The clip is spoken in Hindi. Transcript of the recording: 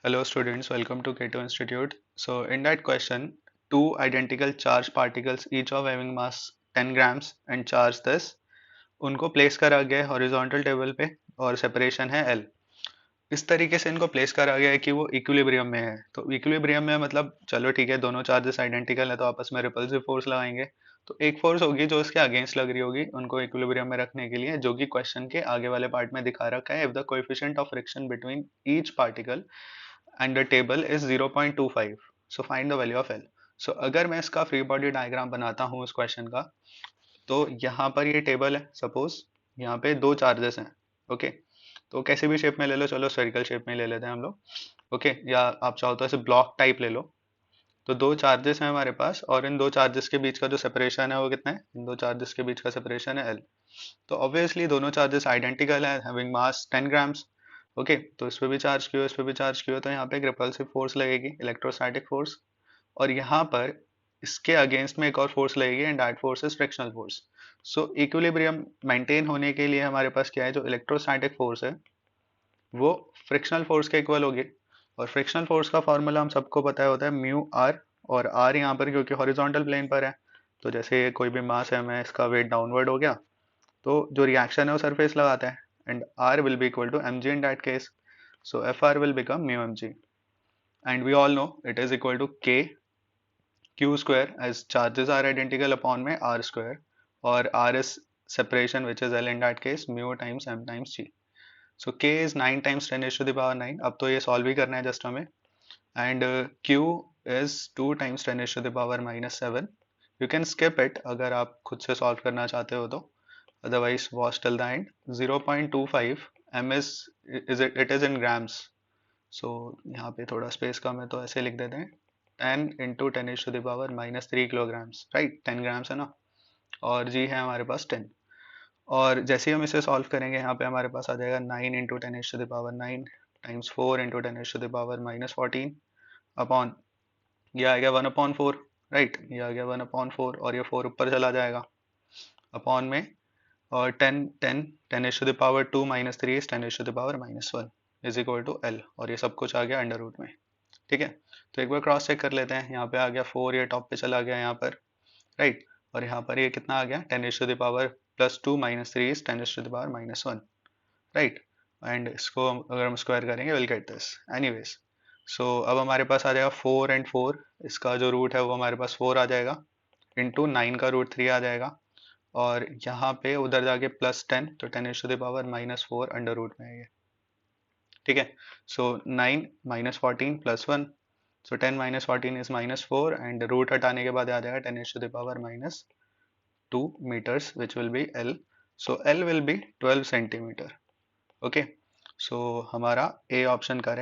Hello students, welcome to K2 Institute. So in that question, two identical charged particles each of having mass 10 grams and charge this, उनको प्लेस करा गया है हॉरिजॉन्टल टेबल पे और सेपरेशन है L। इस तरीके से इनको प्लेस करा गया है कि वो इक्विलिब्रियम में है। तो इक्विलिब्रियम में मतलब चलो ठीक है, दोनों चार्जेस आइडेंटिकल है तो आपस में रिपल्सिव फोर्स लगाएंगे। तो एक फोर्स होगी जो इसके अगेंस्ट लग रही होगी उनको इक्विलिब्रियम में रखने के लिए, जो कि क्वेश्चन के आगे वाले पार्ट में दिखा रखा है। If the coefficient of friction between each particle and the table is 0.25, so find the value of L। so अगर मैं इसका फ्री बॉडी डायग्राम बनाता हूँ इस क्वेश्चन का, तो यहाँ पर ये टेबल है, सपोज यहाँ पे दो चार्जेस हैं। ओके, तो कैसे भी शेप में ले लो, चलो स्फेरिकल शेप में ले लेते हैं हम लोग। ओके, या आप चाहो तो ऐसे ब्लॉक टाइप ले लो। तो दो चार्जेस हैं हमारे पास और इन दो चार्जेस के बीच का जो सेपरेशन है वो कितना है, इन दो चार्जेस के बीच का सेपरेशन है L। तो ऑब्वियसली दोनों चार्जेस आइडेंटिकल है, हैविंग मास 10 ग्राम्स। ओके, तो इस पे भी चार्ज क्यू, इस पे भी चार्ज क्यू, तो यहाँ पे एक रिपल्सिव फोर्स लगेगी, इलेक्ट्रोस्टैटिक फोर्स। और यहाँ पर इसके अगेंस्ट में एक और फोर्स लगेगी and that force is frictional force. So equilibrium maintain होने के लिए हमारे पास क्या है, जो इलेक्ट्रोस्टैटिक फोर्स है वो फ्रिक्शनल फोर्स के इक्वल होगी। और फ्रिक्शनल फोर्स का फॉर्मूला हम सबको पता है, होता है म्यू आर। और आर यहाँ पर क्योंकि हॉरिजॉन्टल प्लेन पर है, तो जैसे कोई भी मास है, मैं इसका वेट डाउनवर्ड हो गया तो जो रिएक्शन है वो सरफेस लगाता है, and R will be equal to mg in that case. So Fr will become mu mg, and we all know it is equal to k q square as charges are identical upon में r square, और R is separation which is L in that case mu times m times g. So k is 9 times 10 raised to the power 9। अब तो ये सॉल्व ही करना है जस्ट हमें। And q is 2 times 10 raised to the power minus 7। You can skip it अगर आप खुद से सॉल्व करना चाहते हो तो, otherwise was till the end। 0.25 m is it is in grams। so यहाँ पे थोड़ा स्पेस कम है तो ऐसे लिख देते हैं 10 into 10 is to the power minus 3 kilograms, right, 10 grams है ना। और जी है हमारे पास 10। और जैसे ही हम इसे सॉल्व करेंगे यहाँ पे हमारे पास आ जाएगा 9 into 10 is to the power 9 times 4 into 10 is to the power minus 14 upon, ये आ गया 1/4, राइट, ये आ गया 1/4 और ये 4 ऊपर चला जाएगा अपॉन में। और 10 is to the power 2 minus 3 is 10 is to the power minus 1 is equal to L, और ये सब कुछ आ गया अंडर रूट में। ठीक है, तो एक बार क्रॉस चेक कर लेते हैं। यहाँ पे आ गया 4, ये टॉप पे चला गया यहाँ पर, राइट। और यहाँ पर ये कितना आ गया, 10 is to the power plus 2 minus 3 is 10 is to the power minus 1, right. And इसको अगर हम स्क्वायर करेंगे will get this anyways. So अब हमारे पास आ जाएगा 4 एंड 4, इसका जो रूट है वो हमारे पास 4 आ जाएगा, इंटू 9 का रूट 3 आ जाएगा, और यहाँ पे उधर जाके प्लस 10, तो 10 is to the power minus 4 under root में है ये। ठीक है, so 9 minus 14 plus 1, so 10 minus 14 is minus 4, and root हटाने के बाद आ जाएगा 10 is to the power minus 2 meters which will be L। so L will be 12 centimeter। Okay, सो हमारा ए ऑप्शन करेक्ट